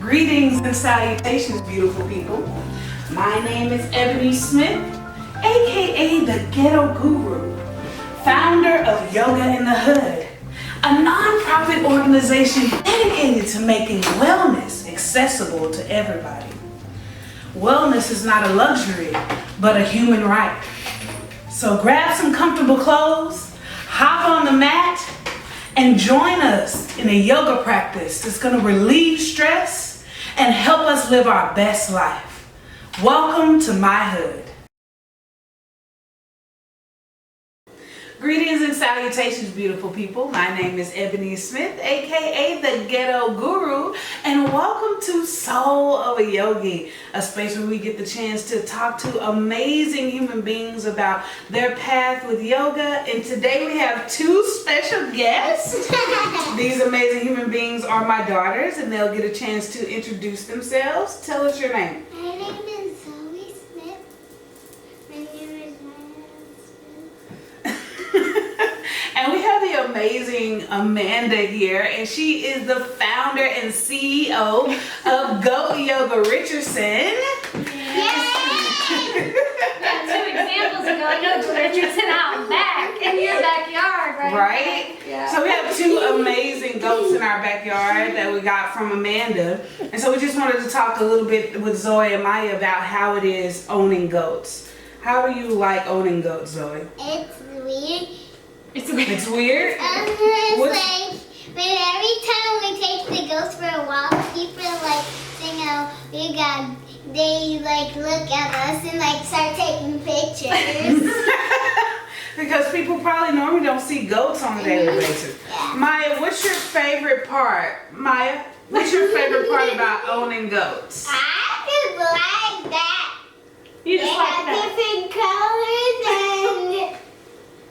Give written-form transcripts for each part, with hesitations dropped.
Greetings and salutations, beautiful people. My name is Ebony Smith, aka the Ghetto Guru, founder of Yoga in the Hood, a non-profit organization dedicated to making wellness accessible to everybody. Wellness is not a luxury, but a human right. So grab some comfortable clothes, hop on the mat, and join us in a yoga practice that's going to relieve stress and help us live our best life. Welcome to my hood. Greetings and salutations, beautiful people. My name is Ebony Smith, aka the Ghetto Guru, and welcome to Soul of a Yogi, a space where we get the chance to talk to amazing human beings about their path with yoga. And today we have two special guests. These amazing human beings are my daughters, and they'll get a chance to introduce themselves. Tell us your name. My name is Zoe Smith. My name is And we have the amazing Amanda here, and she is the founder and CEO of Goat Yoga Richardson. Yay! Yeah, 2 examples ago, I know Richardson out back in your backyard, right? Right? Yeah. So we have two amazing goats in our backyard that we got from Amanda. And so we just wanted to talk a little bit with Zoe and Maya about how it is owning goats. How do you like owning goats, Zoe? It's weird. It's weird? It's What's- like when every time we take the goats for a walk, people like sing they like look at us and like start taking pictures. Because people probably normally don't see goats on a daily basis. Yeah. Maya, what's your favorite part? Maya, what's your favorite part about owning goats? I just like that. You They just like have that. different colors and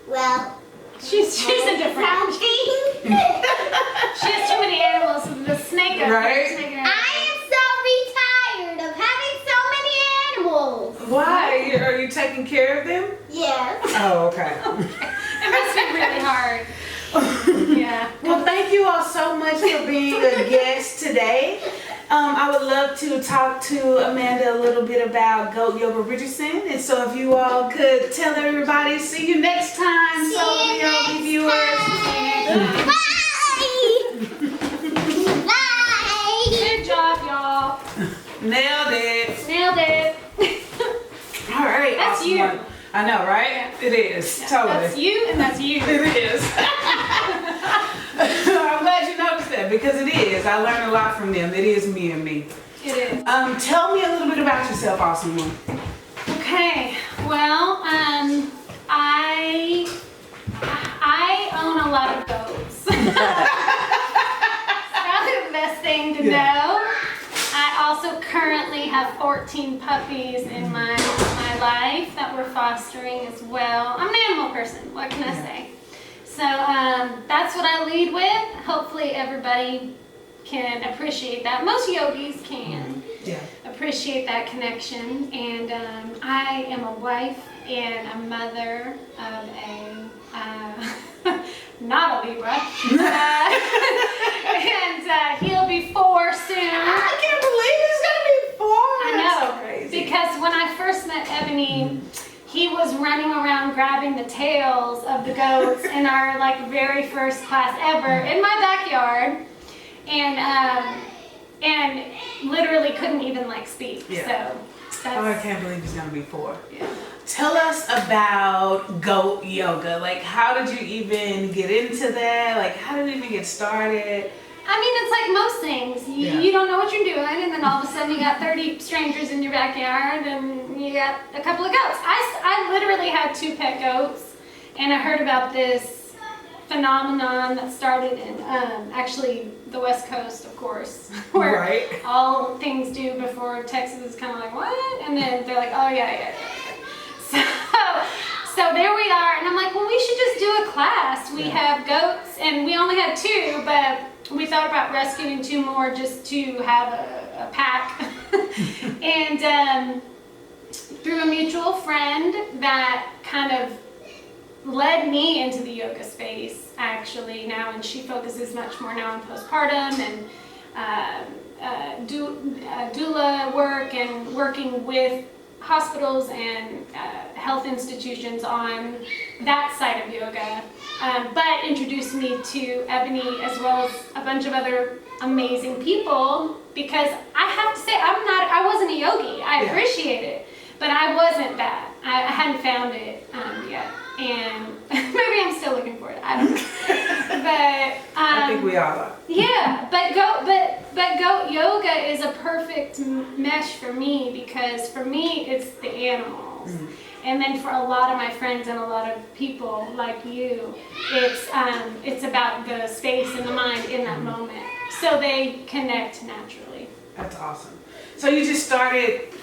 well. She's a different. Something. She has too many animals. The snake up Right. there. Snake I am so retired of having so many animals. Why? Are you taking care of them? Yes. Oh, okay. It must be really hard. Yeah. Well, thank you all so much for being a guest today. I would love to talk to Amanda a little bit about Goat Yoga Richardson. And so if you all could tell everybody, see you next time. See Soul you Yogi next viewers. time. Bye. Bye. Good job, y'all. Nailed it. Nailed it. All right. That's awesome you. one. I know, right? It is. Totally. That's you and that's you. It is. I'm glad you noticed that because it is. I learned a lot from them. It is me and me. It is. Tell me a little bit about yourself, awesome one. Okay. Well, I own a lot of goats. Probably the best thing to know. I also currently have 14 puppies in my life that we're fostering as well. I'm an animal person. What can I say? So that's what I lead with. Hopefully everybody can appreciate that. Most yogis can Yeah. appreciate that connection. And I am a wife and a mother of a not a Libra. And he'll be 4 soon. I can't believe he's gonna be 4. I That's know, so crazy. because when I first met Ebony, he was running around grabbing the tails of the goats in our like very first class ever in my backyard, and literally couldn't even like speak. Yeah. So Oh, I that's can't believe he's gonna be 4. yeah. Tell us about goat yoga. Like, how did you even get into that? Like, how did you even get started? I mean, it's like most things. You don't know what you're doing, and then all of a sudden you got 30 strangers in your backyard, and you got a couple of goats. I literally had 2 pet goats, and I heard about this phenomenon that started in actually the West Coast, of course, where Right. all things do before Texas is kind of like, what? And then they're like, oh, yeah. So there we are, and I'm like, well, we should just do a class. We have goats, and we only had 2, but we thought about rescuing 2 more just to have a pack. And through a mutual friend that kind of led me into the yoga space actually now, and she focuses much more now on postpartum and doula work and working with hospitals and health institutions on that side of yoga, but introduced me to Ebony as well as a bunch of other amazing people, because I have to say I wasn't a yogi. I appreciate it, but I wasn't that. I hadn't found it yet, and maybe I'm still looking for it. I don't know. But I think we all are. Yeah, but goat yoga is a perfect mesh for me, because for me it's the animals, and then for a lot of my friends and a lot of people like you, it's about the space and the mind in that moment, so they connect naturally. That's awesome. So you just started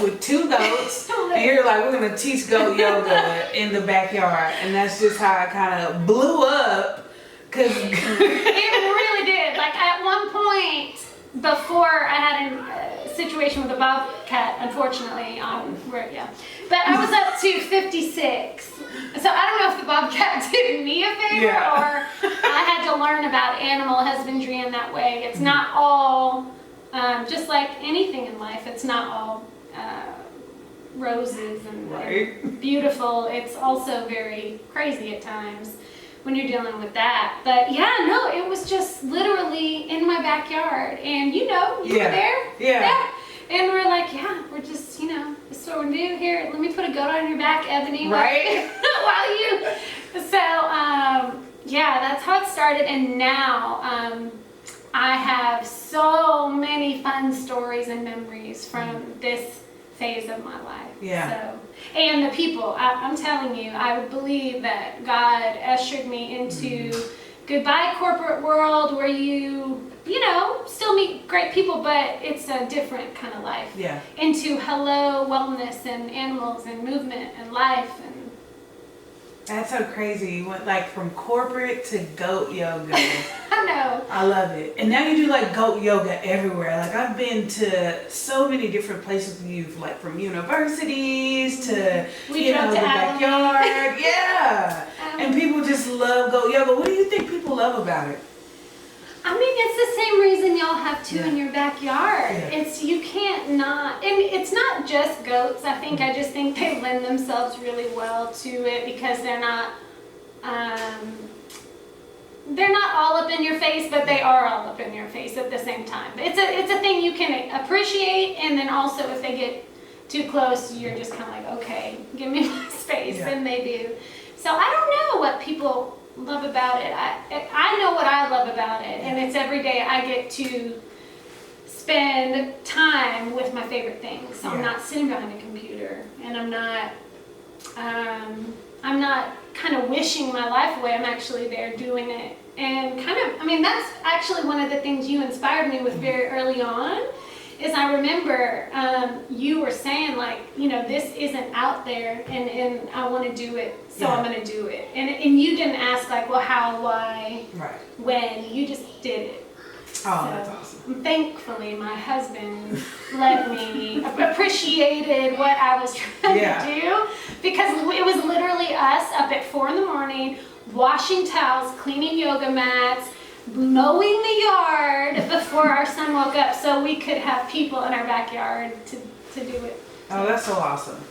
with 2 goats, and you're like, we're gonna teach goat yoga in the backyard, and that's just how it kind of blew up. Cause it really did. Like at one point, before I had a situation with a bobcat, unfortunately, but I was up to 56. So I don't know if the bobcat did me a favor or I had to learn about animal husbandry in that way. It's not all, just like anything in life, it's not all roses and beautiful. It's also very crazy at times when you're dealing with that. But yeah, no, it was just literally in my backyard, and you were there. Yeah. And we're like, we're just, this is what we do here. Let me put a goat on your back, Ebony. Right. While you. So, that's how it started. And now I have so many fun stories and memories from this phase of my life. Yeah. So, and the people, I'm telling you, I believe that God ushered me into goodbye corporate world where you still meet great people, but it's a different kind of life. Yeah. Into hello, wellness, and animals, and movement, and life, and that's so crazy. You went like from corporate to goat yoga. I know. I love it. And now you do like goat yoga everywhere. Like I've been to so many different places with you, like from universities to the backyard. Yeah. And people just love goat yoga. What do you think people love about it? I mean, it's the same reason y'all have 2 in your backyard. Yeah. It's, you can't not, and it's not just goats. I just think they lend themselves really well to it, because they're not all up in your face, but they are all up in your face at the same time. It's a thing you can appreciate, and then also if they get too close, you're just kind of like, okay, give me my space, and they do. So I don't know what people love about it. I know what I love about it, and it's every day I get to spend time with my favorite things. So I'm not sitting behind a computer, and I'm not kind of wishing my life away. I'm actually there doing it, and that's actually one of the things you inspired me with very early on. Is I remember you were saying, like, this isn't out there, and I want to do it, so I'm going to do it. And you didn't ask, like, well, how, why, when. You just did it. Oh, that's awesome. Thankfully, my husband let me, appreciated what I was trying to do, because it was literally us up at 4 in.the morning, washing towels, cleaning yoga mats, mowing the yard before our son woke up, so we could have people in our backyard to do it. Oh, that's so awesome.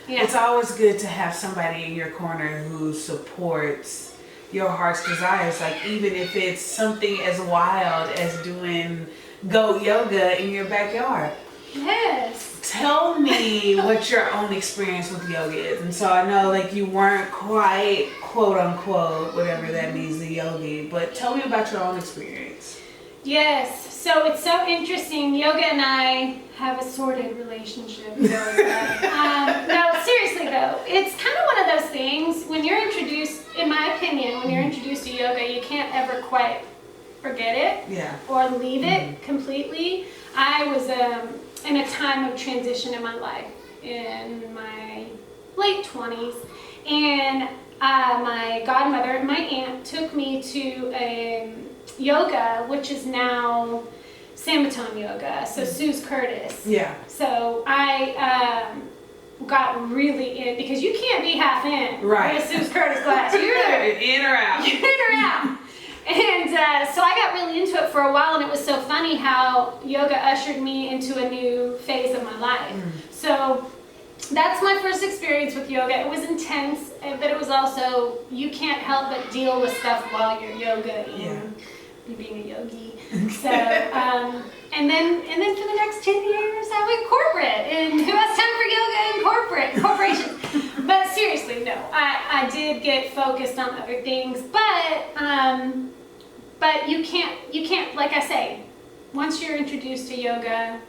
Yeah. It's always good to have somebody in your corner who supports your heart's desires, like even if it's something as wild as doing goat yoga in your backyard. Yes. Tell me what your own experience with yoga is. And so I know like you weren't quite quote unquote, whatever that means, the yogi, but tell me about your own experience. Yes. So it's so interesting. Yoga and I have a sordid relationship. No, seriously though, it's kind of one of those things when you're introduced, in my opinion, when you're introduced to yoga, you can't ever quite forget it or leave it completely. I was in a time of transition in my life in my late 20s, and my godmother and my aunt took me to yoga, which is now Samatone yoga, so Suze Curtis. Yeah. So I got really in, because you can't be half in with a Suze Curtis class. You're in or out. You're in or out. And so I got really into it for a while, and it was so funny how yoga ushered me into a new phase of my life. So that's my first experience with yoga. It was intense, but it was also, you can't help but deal with stuff while you're yoga-ing. You're being a yogi. So, and then for the next 10 years, I went corporate. And who has time for yoga and corporations? But seriously, no, I did get focused on other things. But you can't, like I say, once you're introduced to yoga,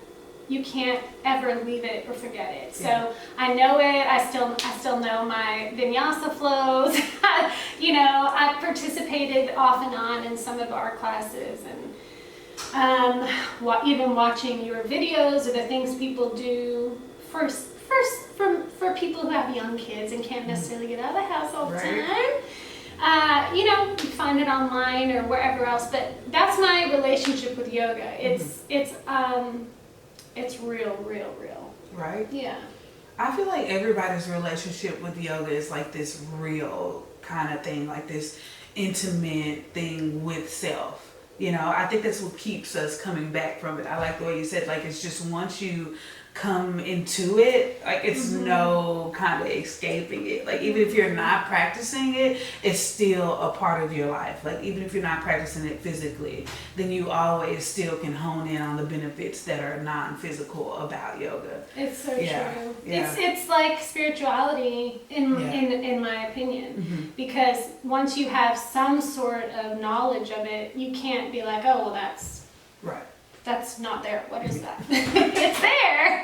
you can't ever leave it or forget it. So I know it. I still know my vinyasa flows. You know, I participated off and on in some of our classes, and even watching your videos or the things people do for people who have young kids and can't necessarily get out of the house all the time. You know, you find it online or wherever else. But that's my relationship with yoga. It's real. Right? Yeah. I feel like everybody's relationship with yoga is like this real kind of thing, like this intimate thing with self. You know, I think that's what keeps us coming back from it. I like the way you said, like, it's just once you come into it, like it's no kind of escaping it. Like even if you're not practicing it, it's still a part of your life. Like even if you're not practicing it physically, then you always still can hone in on the benefits that are non-physical about yoga. It's so true. Yeah. It's like spirituality in my opinion, because once you have some sort of knowledge of it, you can't be like, oh well, that's not there. What is that? It's there.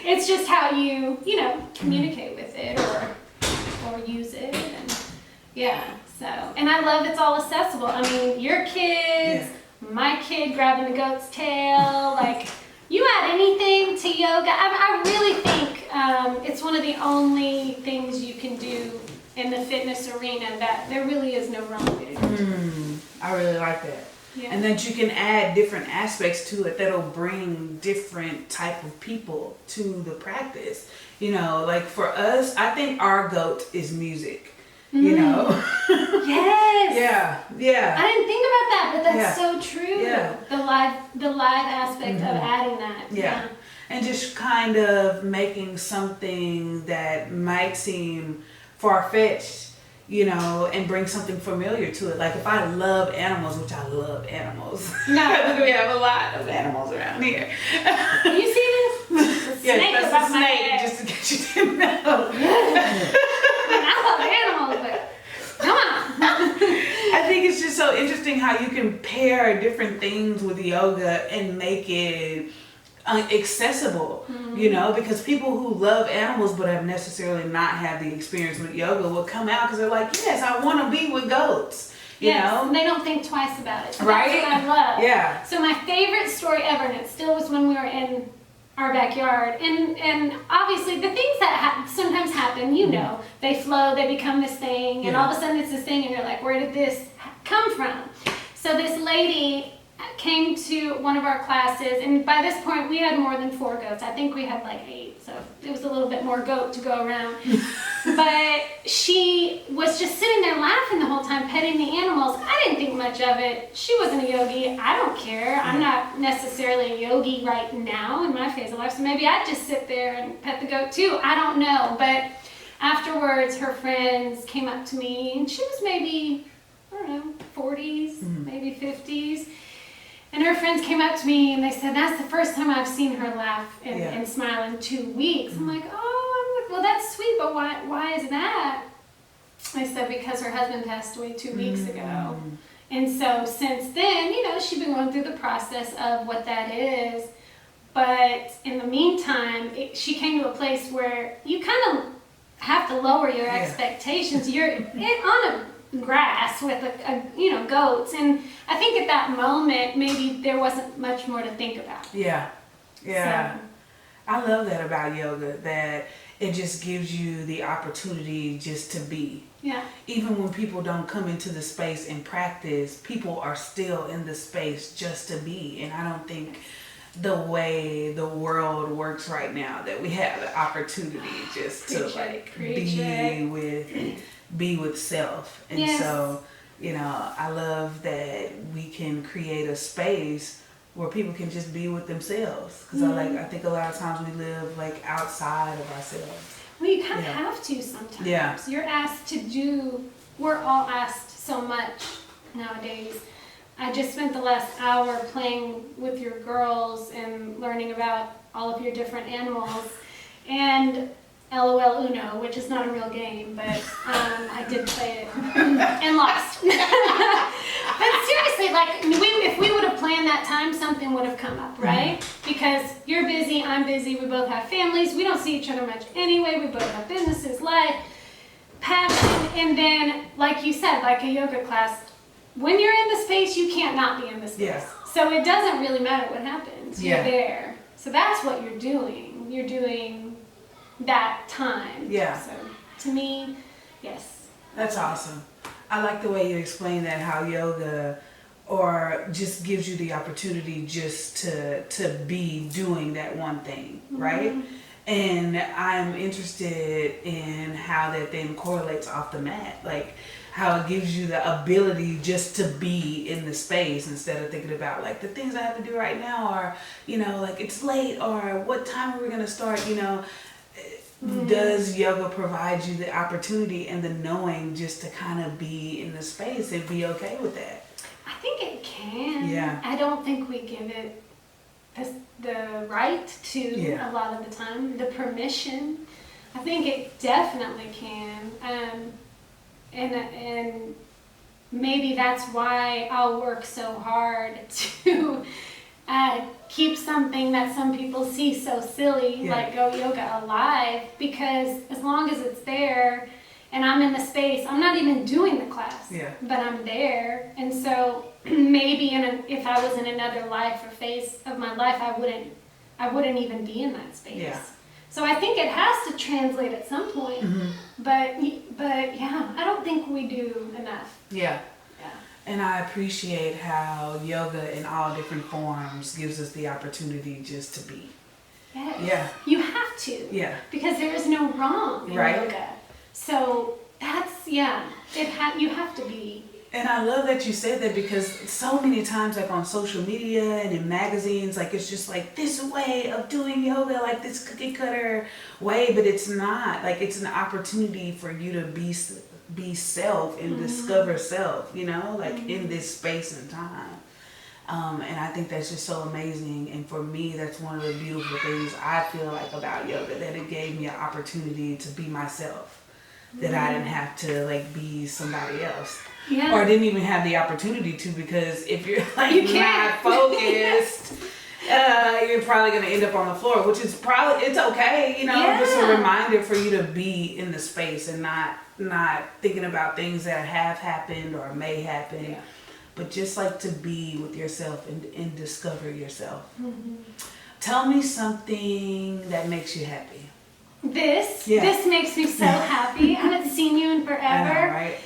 It's just how you communicate with it or use it. And so, and I love it's all accessible. I mean, your kids, my kid grabbing the goat's tail, like you add anything to yoga. I really think it's one of the only things you can do in the fitness arena that there really is no wrong way to do it. I really like that. Yeah. And that you can add different aspects to it that'll bring different type of people to the practice. You know, like for us, I think our goat is music. You know? Yes. Yeah. I didn't think about that, but that's so true. Yeah. The live aspect of adding that. Yeah. And just kind of making something that might seem far-fetched, you know, and bring something familiar to it. Like if I love animals, which I love animals. No. We have a lot of animals around here. You see this? The snake that's above a my snake, head. just in case you didn't know. I love animals, but come on. I think it's just so interesting how you can pair different things with yoga and make it accessible, you know, because people who love animals but have necessarily not had the experience with yoga will come out because they're like, yes, I want to be with goats, you know? And they don't think twice about it. So Right? That's what I love. Yeah. So my favorite story ever, and it still was when we were in our backyard, and obviously the things that sometimes happen, you know, they flow, they become this thing, and all of a sudden it's this thing, and you're like, where did this come from? So this lady came to one of our classes, and by this point we had more than 4 goats. I think we had like 8, so it was a little bit more goat to go around. But she was just sitting there laughing the whole time, petting the animals. I didn't think much of it. She wasn't a yogi. I don't care. I'm not necessarily a yogi right now in my phase of life, so maybe I'd just sit there and pet the goat too. I don't know. But afterwards, her friends came up to me, and she was maybe, I don't know, 40s, maybe 50s. And her friends came up to me and they said, that's the first time I've seen her laugh and smile in 2 weeks. I'm like, well, that's sweet, but why is that? I said, because her husband passed away 2 weeks ago. And so since then, you know, she's been going through the process of what that is. But in the meantime, she came to a place where you kind of have to lower your expectations. You're on a grass with goats, and I think at that moment maybe there wasn't much more to think about. So. I love that about yoga, that it just gives you the opportunity just to be. Even when people don't come into the space and practice, people are still in the space just to be. And I don't think the way the world works right now that we have the opportunity just to be with self. And so you know, I love that we can create a space where people can just be with themselves. Because I think a lot of times we live like outside of ourselves. Well, you kind of have to sometimes. Yeah. You're asked to do, we're all asked so much nowadays. I just spent the last hour playing with your girls and learning about all of your different animals. And LOL Uno, which is not a real game, but I did play it and lost. But seriously, like, if we would have planned that time, something would have come up, right? Because you're busy, I'm busy, we both have families, we don't see each other much anyway, we both have businesses, life, passion, and then, like you said, like a yoga class, when you're in the space, you can't not be in the space. Yeah. So it doesn't really matter what happens, Yeah. you're there. So that's what you're doing. You're doing that time. Yeah. So to me, yes. That's awesome. I like the way you explain that, how yoga or just gives you the opportunity just to be doing that one thing, right? And I'm interested in how that then correlates off the mat, like how it gives you the ability just to be in the space instead of thinking about like the things I have to do right now, or, you know, like it's late, or what time are we going to start, you know. Does yoga provide you the opportunity and the knowing just to kind of be in the space and be okay with that? I think it can. Yeah. I don't think we give it the right to a lot of the time, the permission. I think it definitely can. And maybe that's why I'll work so hard to keep something that some people see so silly, like Go Yoga, alive, because as long as it's there and I'm in the space, I'm not even doing the class, but I'm there. And so maybe if I was in another life or phase of my life, I wouldn't even be in that space. Yeah. So I think it has to translate at some point, but yeah, I don't think we do enough. Yeah. And I appreciate how yoga in all different forms gives us the opportunity just to be. Yes. Yeah. You have to. Yeah. Because there is no wrong in yoga. So that's, you have to be. And I love that you said that, because so many times, like on social media and in magazines, like it's just like this way of doing yoga, like this cookie cutter way, but it's not. Like it's an opportunity for you to be self and discover self, you know, like in this space and time. And I think that's just so amazing. And for me, that's one of the beautiful things I feel like about yoga, that it gave me an opportunity to be myself, that I didn't have to like be somebody else. Yeah. Or didn't even have the opportunity to, because if you're like not focused, you're probably going to end up on the floor, which is probably, it's okay, you know, just a reminder for you to be in the space and not thinking about things that have happened or may happen, but just like to be with yourself and discover yourself. Tell me something that makes you happy. This makes me so happy. I haven't seen you in forever. I know, right?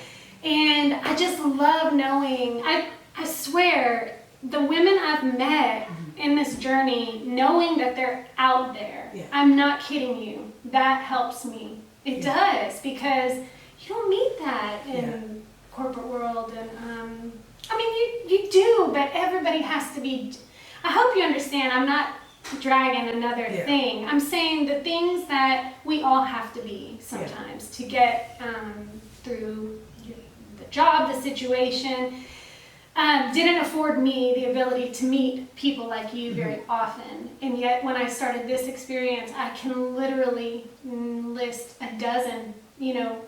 And I just love knowing, I swear, the women I've met in this journey, knowing that they're out there, I'm not kidding you, that helps me. It does, because you don't meet that in corporate world. And I mean, you do, but everybody has to be, I hope you understand, I'm not dragging another thing. I'm saying the things that we all have to be sometimes to get through the job, the situation, didn't afford me the ability to meet people like you very often. And yet when I started this experience, I can literally list a dozen, you know,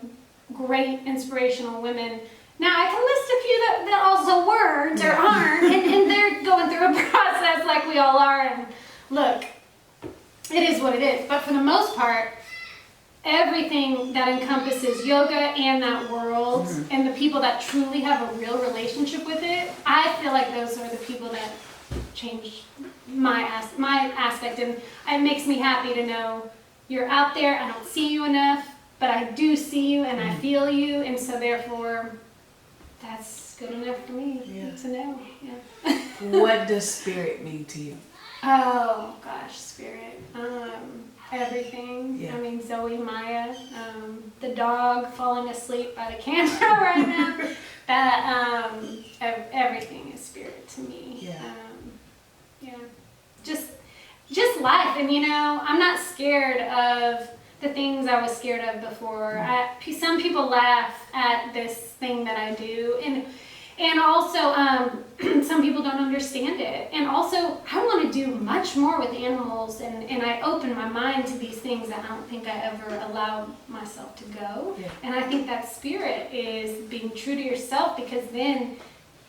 great inspirational women. Now I can list a few that also weren't or aren't, and they're going through a process like we all are. And look, it is what it is. But for the most part, everything that encompasses yoga and that world and the people that truly have a real relationship with it, I feel like those are the people that change my aspect. And it makes me happy to know you're out there. I don't see you enough, but I do see you and I feel you. And so therefore, that's good enough for me to know. Yeah. What does spirit mean to you? Oh gosh, spirit. Everything. I mean, Zoe, Maya, the dog falling asleep by the camera right now. That everything is spirit to me. Yeah. Yeah. Just life, and I'm not scared of the things I was scared of before. Some people laugh at this thing that I do, and also some people don't understand it. And also, I want to do much more with animals, and I open my mind to these things that I don't think I ever allowed myself to go. Yeah. And I think that spirit is being true to yourself, because then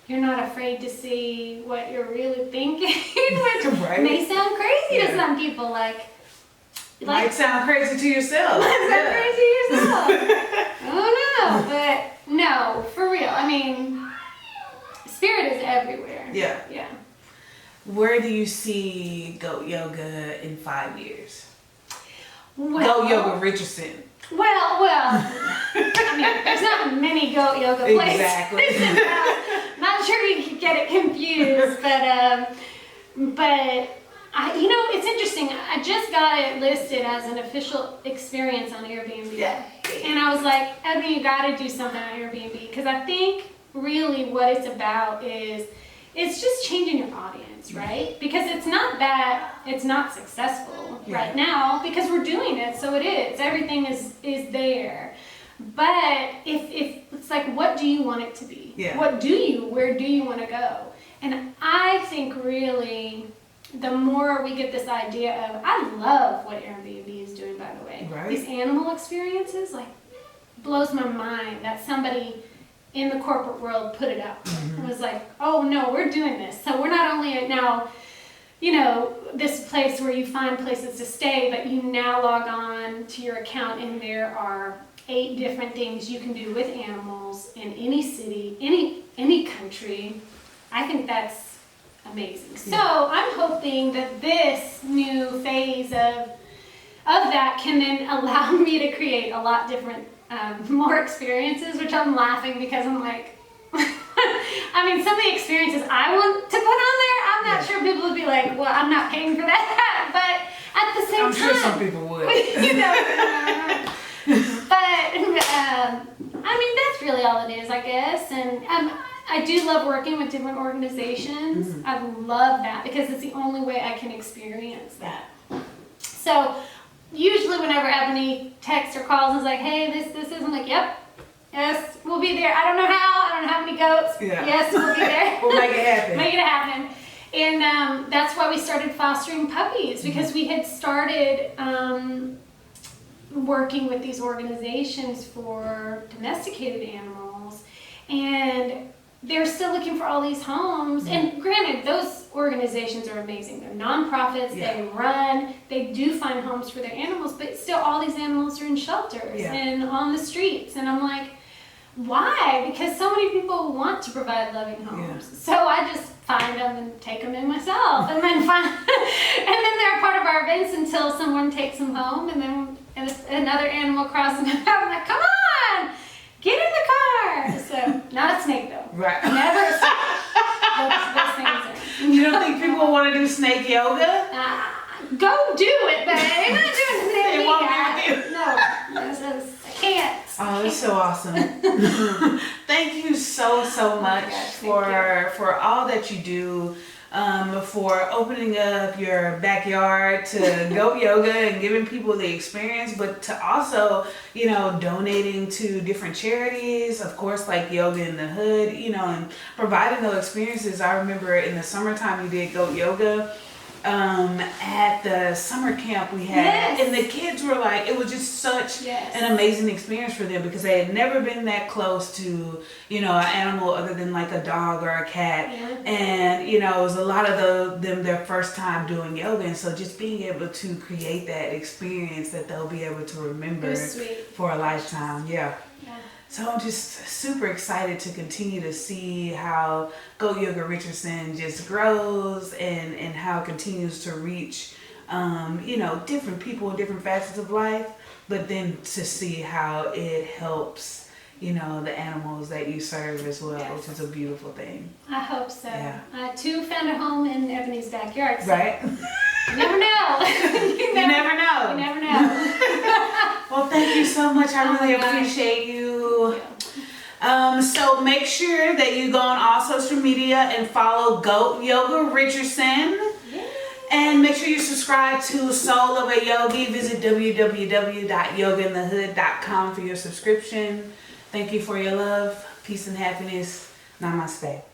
you're not afraid to see what you're really thinking, which Right. may sound crazy to Yeah. some people. Might sound crazy to yourself. Sound crazy to yourself. I don't know, but no, for real. I mean, spirit is everywhere. Yeah. Yeah. Where do you see Goat Yoga in 5 years? Well, Goat Yoga Richardson. Well. I mean, there's not many goat yoga places. Exactly. Not sure you can get it confused, but it's interesting. I just got it listed as an official experience on Airbnb. Yeah. And I was like, Ebony, you got to do something on Airbnb, because I think really what it's about is it's just changing your audience, right? Because it's not that it's not successful right now, because we're doing it, so it is. Everything is there. But if it's like, what do you want it to be? Yeah. Where do you want to go? And I think really the more we get this idea of, I love what Airbnb is doing, by the way. Right. These animal experiences, blows my mind that somebody in the corporate world put it out. It was like, oh no, we're doing this. So we're not only now, this place where you find places to stay, but you now log on to your account and there are 8 different things you can do with animals in any city, any country. I think that's amazing. So I'm hoping that this new phase of that can then allow me to create a lot different, more experiences, which I'm laughing because I'm like, I mean, some of the experiences I want to put on there, I'm not sure people would be like, well, I'm not paying for that. But at the same I'm time, sure some people would. But I mean, that's really all it is, I guess. And I do love working with different organizations. I love that because it's the only way I can experience that. So usually whenever Ebony texts or calls and is like, hey, this is, I'm like, yep, yes, we'll be there. I don't know how many goats. Yeah. Yes, we'll be there. We'll make it happen. Make it happen. And that's why we started fostering puppies, because we had started working with these organizations for domesticated animals, and they're still looking for all these homes. And granted, those organizations are amazing. They're nonprofits, they do find homes for their animals, but still all these animals are in shelters and on the streets. And I'm like, why? Because so many people want to provide loving homes. So I just find them and take them in myself, and then they're part of our events until someone takes them home, and then another animal crosses them out. I'm like, come on, get in the car. So not a snake though. Right. Never a snake. Those things are. You don't think people want to do snake yoga? Go do it, but they're not doing it. They won't be with you. No, I can't. Oh, that's so awesome. Thank you so much for all that you do, for opening up your backyard to goat yoga and giving people the experience, but to also, donating to different charities, of course, like Yoga in the Hood, and providing those experiences. I remember in the summertime you did goat yoga at the summer camp we had, and the kids were like, it was just such an amazing experience for them because they had never been that close to an animal other than like a dog or a cat, and it was a lot of them their first time doing yoga, and so just being able to create that experience that they'll be able to remember for a lifetime. So I'm just super excited to continue to see how Goat Yoga Richardson just grows and how it continues to reach, different people in different facets of life, but then to see how it helps, the animals that you serve as well, which is a beautiful thing. I hope so. Yeah. I too found a home in Ebony's backyard. So right? You never know. You never know. You never know. Well, thank you so much. I really appreciate you. So make sure that you go on all social media and follow Goat Yoga Richardson. And make sure you subscribe to Soul of a Yogi. Visit www.yogainthehood.com for your subscription. Thank you for your love, peace, and happiness. Namaste.